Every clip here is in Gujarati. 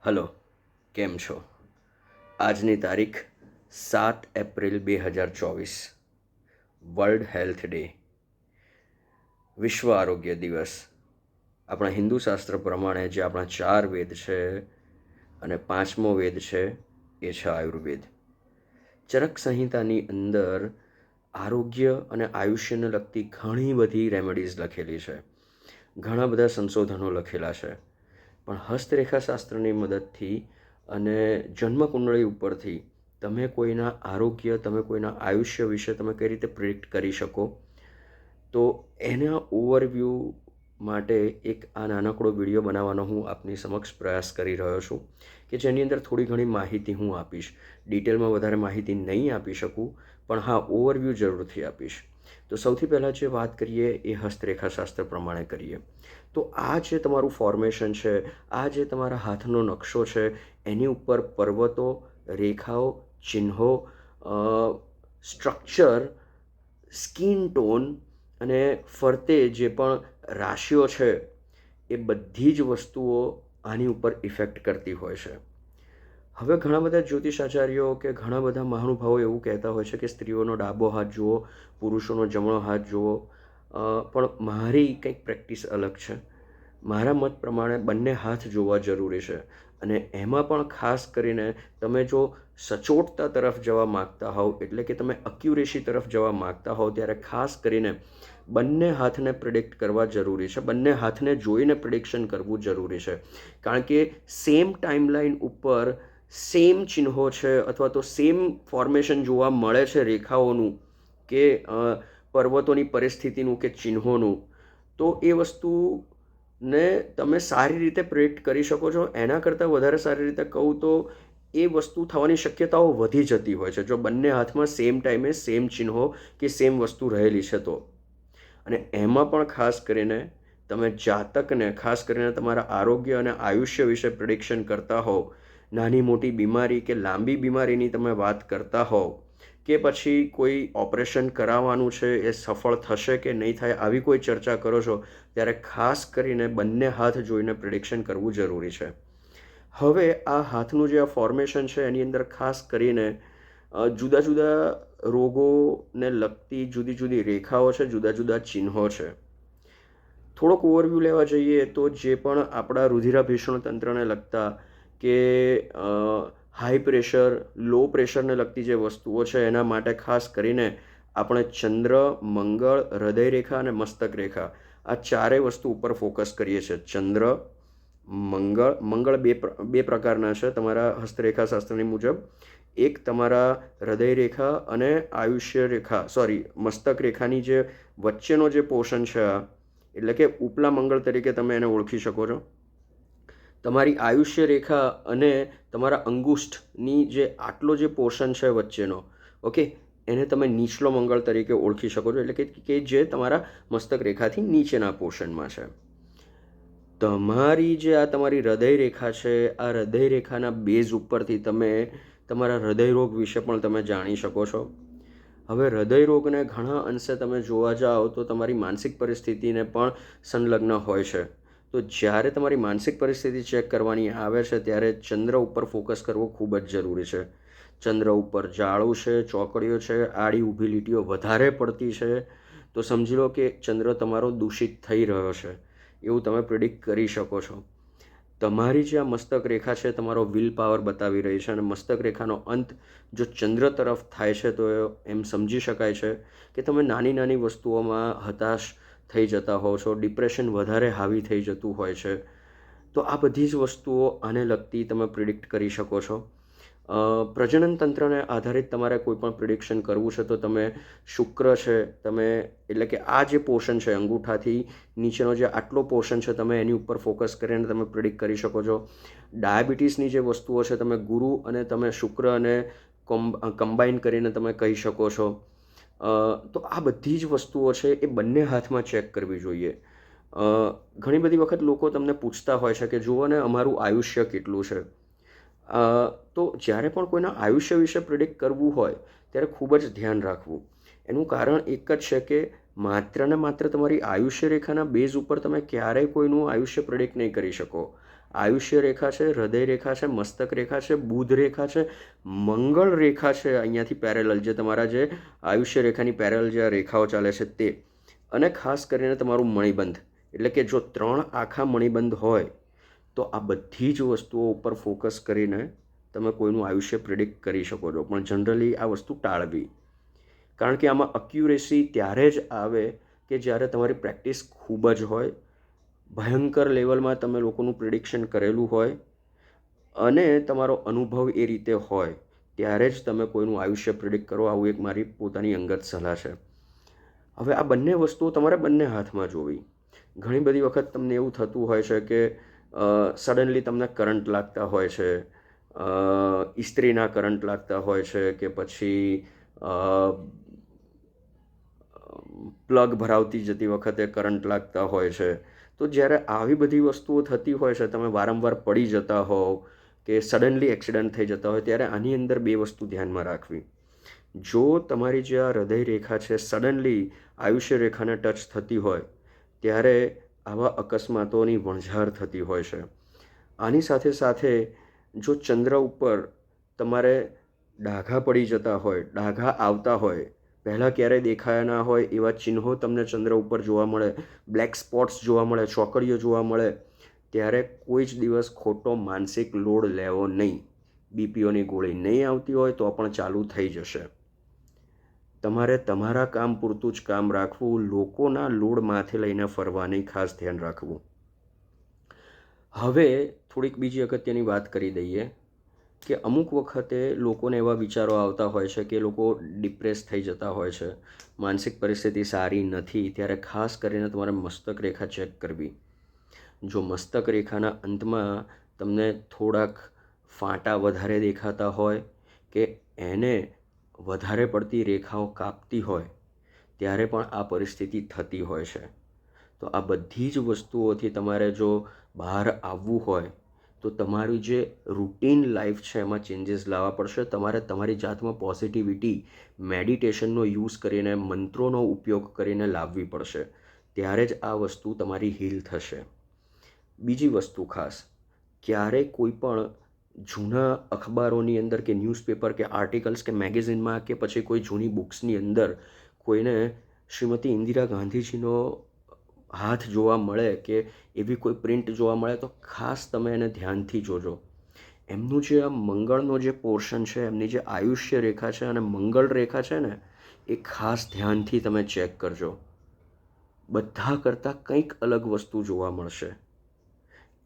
હલો, કેમ છો? આજની તારીખ 7 એપ્રિલ 2024, વર્લ્ડ હેલ્થ ડે, વિશ્વ આરોગ્ય દિવસ. આપણા હિન્દુ શાસ્ત્ર પ્રમાણે જે આપણા 4 વેદ છે અને 5મો વેદ છે એ છે આયુર્વેદ. ચરક સંહિતાની અંદર આરોગ્ય અને આયુષ્યને લગતી ઘણી બધી રેમેડીઝ લખેલી છે, ઘણા બધા સંશોધનો લખેલા છે. પણ હસ્તરેખાશાસ્ત્રની મદદથી અને જન્મકુંડળી ઉપરથી તમે કોઈના આરોગ્ય, તમે કોઈના આયુષ્ય વિશે તમે કઈ રીતે પ્રિડિક્ટ કરી શકો, તો એના ઓવરવ્યૂ માટે એક આ નાનકડો વિડીયો બનાવવાનો હું આપની સમક્ષ પ્રયાસ કરી રહ્યો છું, કે જેની અંદર થોડી ઘણી માહિતી હું આપીશ. ડિટેલમાં વધારે માહિતી નહીં આપી શકું, પણ હા, ઓવરવ્યૂ જરૂરથી આપીશ. તો સૌથી પહેલાં જે વાત કરીએ એ હસ્તરેખાશાસ્ત્ર પ્રમાણે કરીએ. તો આ જે તમારું ફોર્મેશન છે, આ જે તમારા હાથનો નકશો છે, એની ઉપર પર્વતો, રેખાઓ, ચિહ્નો, સ્ટ્રક્ચર, સ્કિન ટોન અને ફરતે જે પણ રાશિઓ છે એ બધી જ વસ્તુઓ આની ઉપર ઇફેક્ટ કરતી હોય છે. હવે ઘણા બધા જ્યોતિષાચાર્યો કે ઘણા બધા મહાનુભાવો એવું કહેતા હોય છે કે સ્ત્રીઓનો ડાબો હાથ જુઓ, પુરુષોનો જમણો હાથ જુઓ, પણ મારી કંઈક પ્રેક્ટિસ અલગ છે. મારા મત પ્રમાણે બંને હાથ જોવા જરૂરી છે, અને એમાં પણ ખાસ કરીને તમે જો સચોટતા તરફ જવા માગતા હોવ, એટલે કે તમે અક્યુરેસી તરફ જવા માગતા હોવ, ત્યારે ખાસ કરીને બંને હાથને પ્રિડિક્ટ કરવા જરૂરી છે, બંને હાથને જોઈને પ્રિડિક્શન કરવું જરૂરી છે. કારણ કે સેમ ટાઈમલાઈન ઉપર સેમ ચિહ્નો છે અથવા તો સેમ ફોર્મેશન જોવા મળે છે, રેખાઓનું કે પર્વતોની પરિસ્થિતિનું કે ચિહ્નોનું, તો એ વસ્તુને તમે સારી રીતે પ્રિડિક્ટ કરી શકો છો. એના કરતાં વધારે સારી રીતે કહું તો એ વસ્તુ થવાની શક્યતાઓ વધી જતી હોય છે જો બંને હાથમાં સેમ ટાઈમે સેમ ચિહ્નો કે સેમ વસ્તુ રહેલી છે તો. અને એમાં પણ ખાસ કરીને તમે જાતકને, ખાસ કરીને તમારા આરોગ્ય અને આયુષ્ય વિશે પ્રિડિક્શન કરતા હોવ, નાની મોટી બીમારી કે લાંબી બીમારીની તમે વાત કરતા હોવ, કે પછી કોઈ ઓપરેશન કરાવવાનું છે એ સફળ થશે કે નહીં થાય આવી કોઈ ચર્ચા કરો છો, ત્યારે ખાસ કરીને બંને હાથ જોઈને પ્રિડિક્શન કરવું જરૂરી છે. હવે આ હાથનું જે આ ફોર્મેશન છે એની અંદર ખાસ કરીને જુદા જુદા રોગોને લગતી જુદી જુદી રેખાઓ છે, જુદા જુદા ચિહ્નો છે. થોડોક ઓવરવ્યૂ લેવા જઈએ તો જે પણ આપણા રુધિરાભિષણ તંત્રને લગતા કે હાઈ પ્રેશર, લો પ્રેશરને લગતી જે વસ્તુઓ છે એના માટે ખાસ કરીને આપણે ચંદ્ર, મંગળ, હૃદયરેખા અને મસ્તક રેખા, આ ચારેય વસ્તુ ઉપર ફોકસ કરીએ છીએ. ચંદ્ર, મંગળ બે પ્રકારના છે તમારા હસ્તરેખાશાસ્ત્રની મુજબ. એક તમારા હૃદયરેખા અને આયુષ્ય રેખા, મસ્તક રેખાની જે વચ્ચેનો જે પોર્શન છે, એટલે કે ઉપલા મંગળ તરીકે તમે એને ઓળખી શકો છો. તમારી આયુષ્ય રેખા અને તમારા અંગુષ્ઠની જે આટલો જે પોર્શન છે વચ્ચેનો, ઓકે, એને તમે નીચલો મંગળ તરીકે ઓળખી શકો છો, એટલે કે જે તમારા મસ્તક રેખાથી નીચેના પોર્શનમાં છે. તમારી જે આ તમારી હૃદય રેખા છે, આ હૃદય રેખાના બેઝ ઉપરથી તમે તમારા હૃદયરોગ વિશે પણ તમે જાણી શકો છો. હવે હૃદયરોગને ઘણા અંશે તમે જોવા જાઓ તો તમારી માનસિક પરિસ્થિતિને પણ સંલગ્ન હોય છે. તો જ્યારે તમારી માનસિક પરિસ્થિતિ ચેક કરવાની આવે છે ત્યારે ચંદ્ર ઉપર ફોકસ કરવો ખૂબ જ જરૂરી છે. ચંદ્ર ઉપર જાળું છે, ચોકડીઓ છે, આડી ઊભી લીટીઓ વધારે પડતી છે, તો સમજી લો કે ચંદ્ર તમારો દૂષિત થઈ રહ્યો છે, એવું તમે પ્રિડિક્ટ કરી શકો છો. તમારી જે આ મસ્તક રેખા છે તમારો વિલ પાવર બતાવી રહી છે, અને મસ્તક રેખાનો અંત જો ચંદ્ર તરફ થાય છે તો એમ સમજી શકાય છે કે તમે નાની નાની વસ્તુઓમાં હતાશ થઈ જતા હોવ છો, ડિપ્રેશન વધારે હાવી થઈ જતું હોય છે. તો આ બધી જ વસ્તુઓ આને લગતી તમે પ્રિડિક્ટ કરી શકો છો. પ્રજનન તંત્રને આધારિત તમારે કોઈ પણ પ્રિડિક્શન કરવું છે તો તમે શુક્ર છે, તમે એટલે કે આ જે પોર્શન છે અંગૂઠાથી નીચેનો જે આટલો પોર્શન છે તમે એની ઉપર ફોકસ કરીને તમે પ્રિડિક્ટ કરી શકો છો. ડાયાબિટીસની જે વસ્તુઓ છે તમે ગુરુ અને તમે શુક્ર અને કમ્બાઈન કરીને તમે કહી શકો છો. તો આ બધી જ વસ્તુઓ છે એ બંને હાથમાં ચેક કરવી જોઈએ. ઘણી બધી વખત લોકો તમને પૂછતા હોય છે કે જુઓ ને અમારું આયુષ્ય કેટલું છે. તો જ્યારે પણ કોઈના આયુષ્ય વિશે પ્રિડિક્ટ કરવું હોય ત્યારે ખૂબ જ ધ્યાન રાખવું. એનું કારણ એક જ છે કે માત્ર ને માત્ર તમારી આયુષ્ય રેખાના બેઝ ઉપર તમે ક્યારેય કોઈનું આયુષ્ય પ્રિડિક્ટ નહીં કરી શકો. આયુષ્ય રેખા છે, હૃદય રેખા છે, મસ્તક રેખા છે, બુધ રેખા છે, મંગળ રેખા છે અહીંયાથી પેરેલલ, જે તમારા જે આયુષ્ય રેખાની પેરેલલ જે રેખાઓ ચાલે છે તે, અને ખાસ કરીને તમારું મણિબંધ. એટલે કે જો 3 આખા મણિબંધ હોય તો આ બધી જ વસ્તુઓ ઉપર ફોકસ કરીને તમે કોઈનું આયુષ્ય પ્રિડિક્ટ કરી શકો છો. પણ જનરલી આ વસ્તુ ટાળવી, કારણ કે આમાં અક્યુરેસી ત્યારે જ આવે કે જ્યારે તમારી પ્રેક્ટિસ ખૂબ જ હોય, ભયંકર લેવલમાં તમે લોકોનું પ્રિડિક્શન કરેલું હોય અને તમારો અનુભવ એ રીતે હોય, ત્યારે જ તમે કોઈનું આયુષ્ય પ્રિડિક્ટ કરો. આવું એક મારી પોતાની અંગત સલાહ છે. હવે આ બંને વસ્તુઓ તમારે બંને હાથમાં જોવી. ઘણી બધી વખત તમને એવું થતું હોય છે કે સડનલી તમને કરંટ લાગતા હોય છે, ઇસ્ત્રીના કરંટ લાગતા હોય છે, કે પછી પ્લગ ભરાવતી જતી વખતે કરંટ લાગતા હોય છે. તો જ્યારે આવી બધી વસ્તુઓ થતી હોય છે, તમે વારંવાર પડી જતા હોવ કે સડનલી એક્સિડન્ટ થઈ જતા હોય, ત્યારે આની અંદર 2 વસ્તુ ધ્યાનમાં રાખવી. જો તમારી જે આ હૃદય રેખા છે સડનલી આયુષ્ય રેખાને ટચ થતી હોય, ત્યારે આવા અકસ્માતોની વણઝાર થતી હોય છે. આની સાથે સાથે જો ચંદ્ર ઉપર તમારે ડાઘા પડી જતા હોય, ડાઘા આવતા હોય, પહેલાં ક્યારેય દેખાયા ના હોય એવા ચિહ્નો તમને ચંદ્ર ઉપર જોવા મળે, બ્લેક સ્પોટ્સ જોવા મળે, ચોકડીઓ જોવા મળે, ત્યારે કોઈ જ દિવસ ખોટો માનસિક લોડ લેવો નહીં. બીપીઓની ગોળી નહીં આવતી હોય તો પણ ચાલુ થઈ જશે. તમારે તમારા કામ પૂરતું જ કામ રાખવું, લોકોના લોડ માથે લઈને ફરવાની ખાસ ધ્યાન રાખવું. હવે થોડીક બીજી અગત્યની વાત કરી દઈએ કે અમુક વખતે લોકોને એવા વિચારો આવતા હોય છે કે લોકો ડિપ્રેસ થઈ જતા હોય છે, માનસિક પરિસ્થિતિ સારી નથી, ત્યારે ખાસ કરીને તમારે મસ્તક રેખા ચેક કરવી. જો મસ્તક રેખાના અંતમાં તમને થોડાક ફાંટા વધારે દેખાતા હોય કે એને વધારે પડતી રેખાઓ કાપતી હોય, ત્યારે પણ આ પરિસ્થિતિ થતી હોય છે. તો આ બધી જ વસ્તુઓથી તમારે જો બહાર આવવું હોય તો તમારી જે રૂટીન લાઈફ છે એમાં ચેન્જીસ લાવવા પડશે. તમારે તમારી જાતમાં પોઝિટિવિટી મેડિટેશનનો યુઝ કરીને, મંત્રોનો ઉપયોગ કરીને લાવવી પડશે. ત્યારે જ આ વસ્તુ તમારી હીલ થશે. બીજી વસ્તુ ખાસ, ક્યારેય કોઈ પણ જૂના અખબારોની અંદર કે ન્યૂઝપેપર કે આર્ટિકલ્સ કે મેગેઝિનમાં કે પછી કોઈ જૂની બુક્સની અંદર કોઈને શ્રીમતી ઇન્દિરા ગાંધીજીનો હાથ જોવા મળે કે એવી કોઈ પ્રિન્ટ જોવા મળે તો ખાસ તમે એને ધ્યાનથી જોજો. એમનું જે આ મંગળનો જે પોર્શન છે, એમની જે આયુષ્ય રેખા છે અને મંગળ રેખા છે ને, એ ખાસ ધ્યાનથી તમે ચેક કરજો. બધા કરતાં કંઈક અલગ વસ્તુ જોવા મળશે.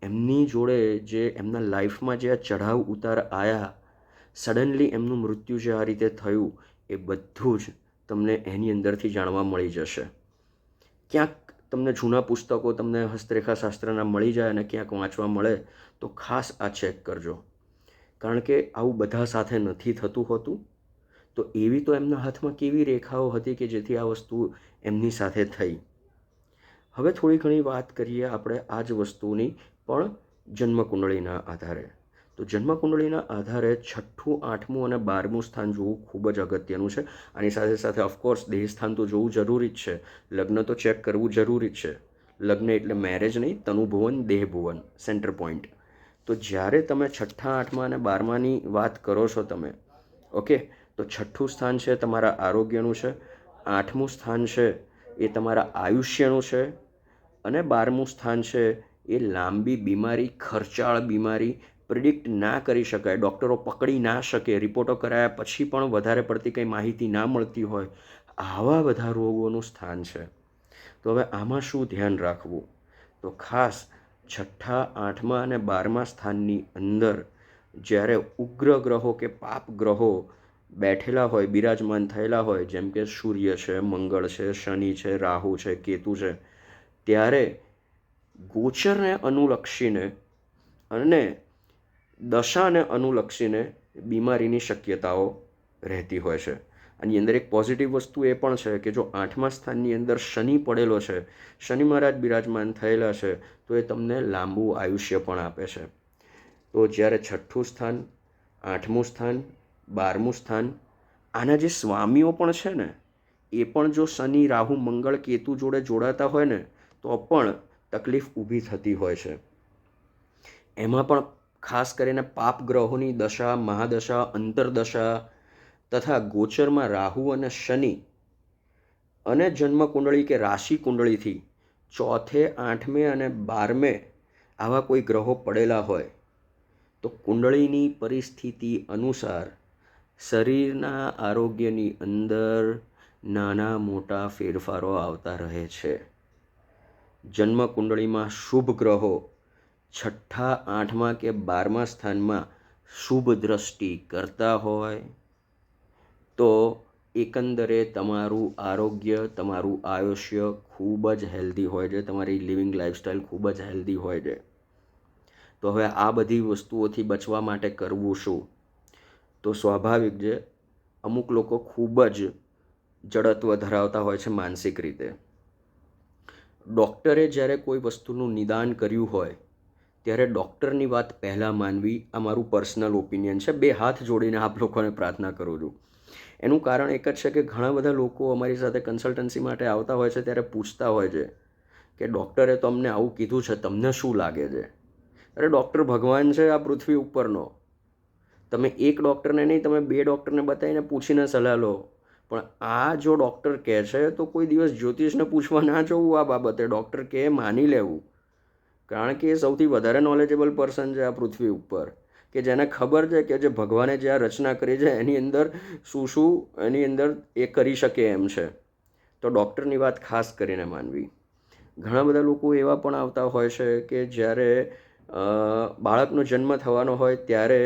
એમની જોડે જે એમના લાઈફમાં જે આ ચઢાવ ઉતાર આવ્યા, સડનલી એમનું મૃત્યુ જે આ રીતે થયું, એ બધું જ તમને એની અંદરથી જાણવા મળી જશે. ક્યાંક તમને જૂના પુસ્તકો તમને હસ્તરેખા શાસ્ત્રના મળી જાય અને ક્યાંક વાંચવા મળે તો ખાસ આ ચેક કરજો, કારણ કે આવું બધા સાથે નથી થતું હોતું. તો એવી તો એમના હાથમાં કેવી રેખાઓ હતી કે જેથી આ વસ્તુ એમની સાથે થઈ. હવે થોડી ઘણી વાત કરીએ આપણે આ જ વસ્તુની પણ જન્મકુંડળીના આધારે. તો જન્મકુંડળીના આધારે 6ઠું, 8મું અને 12મું સ્થાન જોવું ખૂબ જ અગત્યનું છે. આની સાથે સાથે ઓફકોર્સ દેહસ્થાન તો જોવું જરૂરી જ છે, લગ્ન તો ચેક કરવું જરૂરી જ છે. લગ્ન એટલે મેરેજ નહીં, તનુભુવન, દેહભુવન, સેન્ટર પોઈન્ટ. તો જ્યારે તમે 6ઠ્ઠા, 8મા અને 12માની વાત કરો છો તમે, ઓકે, તો 6ઠ્ઠું સ્થાન છે તમારા આરોગ્યનું છે, 8મું સ્થાન છે એ તમારા આયુષ્યનું છે, અને 12મું સ્થાન છે એ લાંબી બીમારી, ખર્ચાળ બીમારી, પ્રિડિક્ટ ના કરી શકાય, ડૉક્ટરો પકડી ના શકે, રિપોર્ટો કરાયા પછી પણ વધારે પડતી કંઈ માહિતી ના મળતી હોય, આવા બધા રોગોનું સ્થાન છે. તો હવે આમાં શું ધ્યાન રાખવું? તો ખાસ 6ઠ્ઠા, 8મા અને 12મા સ્થાનની અંદર જ્યારે ઉગ્ર ગ્રહો કે પાપ ગ્રહો બેઠેલા હોય, બિરાજમાન થયેલા હોય, જેમ કે સૂર્ય છે, મંગળ છે, શનિ છે, રાહુ છે, કેતુ છે, ત્યારે ગોચરને અનુલક્ષીને અને દશાને અનુલક્ષીને બીમારીની શક્યતાઓ રહેતી હોય છે. આની અંદર એક પોઝિટિવ વસ્તુ એ પણ છે કે જો 8મા સ્થાનની અંદર શનિ પડેલો છે, શનિ મહારાજ બિરાજમાન થયેલા છે, તો એ તમને લાંબુ આયુષ્ય પણ આપે છે. તો જ્યારે 6ઠ્ઠું સ્થાન, 8મું સ્થાન, 12મું સ્થાન, આના જે સ્વામીઓ પણ છે ને, એ પણ જો શનિ, રાહુ, મંગળ, કેતુ જોડે જોડાતા હોય ને તો પણ તકલીફ ઊભી થતી હોય છે. એમાં પણ ખાસ કરીને પાપ ગ્રહોની દશા, મહાદશા, અંતરદશા તથા ગોચરમાં રાહુ અને શનિ અને જન્મકુંડળી કે રાશિ કુંડળીથી ચોથે, 8મે અને 12મે આવા કોઈ ગ્રહો પડેલા હોય તો કુંડળીની પરિસ્થિતિ અનુસાર શરીરના આરોગ્યની અંદર નાના મોટા ફેરફારો આવતા રહે છે. જન્મકુંડળીમાં શુભ ગ્રહો 6ઠા, 8મા કે 12મા સ્થાનમાં શુભ દ્રષ્ટિ કરતા હોય તો એકંદરે તમારું આરોગ્ય, તમારું આયુષ્ય ખૂબ જ હેલ્ધી હોય છે, તમારી લિવિંગ લાઈફસ્ટાઈલ ખૂબ જ હેલ્ધી હોય છે. તો હવે આ બધી વસ્તુઓથી બચવા માટે કરવું શું? તો સ્વાભાવિક છે, અમુક લોકો ખૂબ જ જડત્વ ધરાવતા હોય છે માનસિક રીતે. ડૉક્ટરે જ્યારે કોઈ વસ્તુનું નિદાન કર્યું હોય ત્યારે ડૉક્ટરની વાત પહેલાં માનવી, આ મારું પર્સનલ ઓપિનિયન છે. 2 હાથ જોડીને આપ લોકોને પ્રાર્થના કરું છું. એનું કારણ એક જ છે કે ઘણા બધા લોકો અમારી સાથે કન્સલ્ટન્સી માટે આવતા હોય છે ત્યારે પૂછતા હોય છે કે ડૉક્ટરે તો અમને આવું કીધું છે, તમને શું લાગે છે? અરે ડૉક્ટર ભગવાન છે આ પૃથ્વી ઉપરનો. તમે એક ડૉક્ટરને નહીં, તમે 2 ડૉક્ટરને બતાવીને પૂછીને સલાહ લો. પણ આ જો ડૉક્ટર કહે છે તો કોઈ દિવસ જ્યોતિષને પૂછવા ના જવું આ બાબતે. ડૉક્ટર કહે માની લેવું, કારણ કે એ સૌથી વધારે નોલેજેબલ પર્સન છે આ પૃથ્વી ઉપર, કે જેને ખબર છે કે જે ભગવાને જે આ રચના કરી છે એની અંદર શું શું એની અંદર એ કરી શકે એમ છે. તો ડૉક્ટરની વાત ખાસ કરીને માનવી. ઘણા બધા લોકો એવા પણ આવતા હોય છે કે જ્યારે બાળકનો જન્મ થવાનો હોય ત્યારે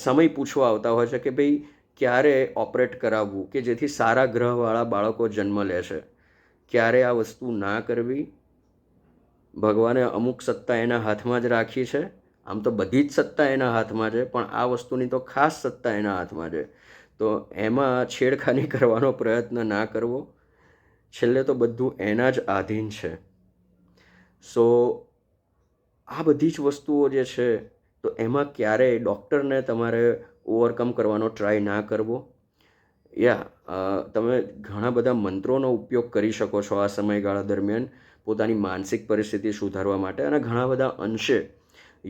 સમય પૂછવા આવતા હોય છે કે ભાઈ ક્યારે ઓપરેટ કરાવવું કે જેથી સારા ગ્રહવાળા બાળકો જન્મ લે છે. ક્યારે આ વસ્તુ ના કરવી. ભગવાને અમુક સત્તા એના હાથમાં જ રાખી છે. આમ તો બધી જ સત્તા એના હાથમાં છે, પણ આ વસ્તુની તો ખાસ સત્તા એના હાથમાં છે. તો એમાં છેડખાની કરવાનો પ્રયત્ન ના કરવો. છેલ્લે તો બધું એના જ આધીન છે. સો આ બધી જ વસ્તુઓ જે છે તો એમાં ક્યારેય ડૉક્ટરને તમારે ઓવરકમ કરવાનો ટ્રાય ના કરવો. તમે ઘણા બધા મંત્રોનો ઉપયોગ કરી શકો છો આ સમયગાળા દરમિયાન પોતાની માનસિક પરિસ્થિતિ સુધારવા માટે, અને ઘણા બધા અંશે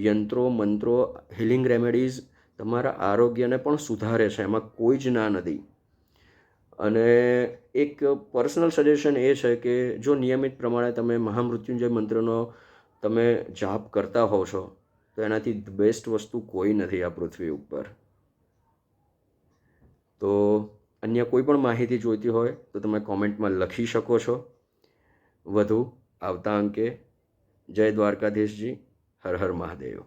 યંત્રો, મંત્રો, હિલિંગ રેમેડીઝ તમારા આરોગ્યને પણ સુધારે છે, એમાં કોઈ જ ના નથી. અને એક પર્સનલ સજેશન એ છે કે જો નિયમિત પ્રમાણે તમે મહામૃત્યુંજય મંત્રનો તમે જાપ કરતા હોવ છો તો એનાથી બેસ્ટ વસ્તુ કોઈ નથી આ પૃથ્વી ઉપર. તો અન્ય કોઈ પણ માહિતી જોઈતી હોય તો તમે કોમેન્ટમાં લખી શકો છો. વધુ આવતા અંકે જય દ્વારકાધીશજી. હર હર મહાદેવ.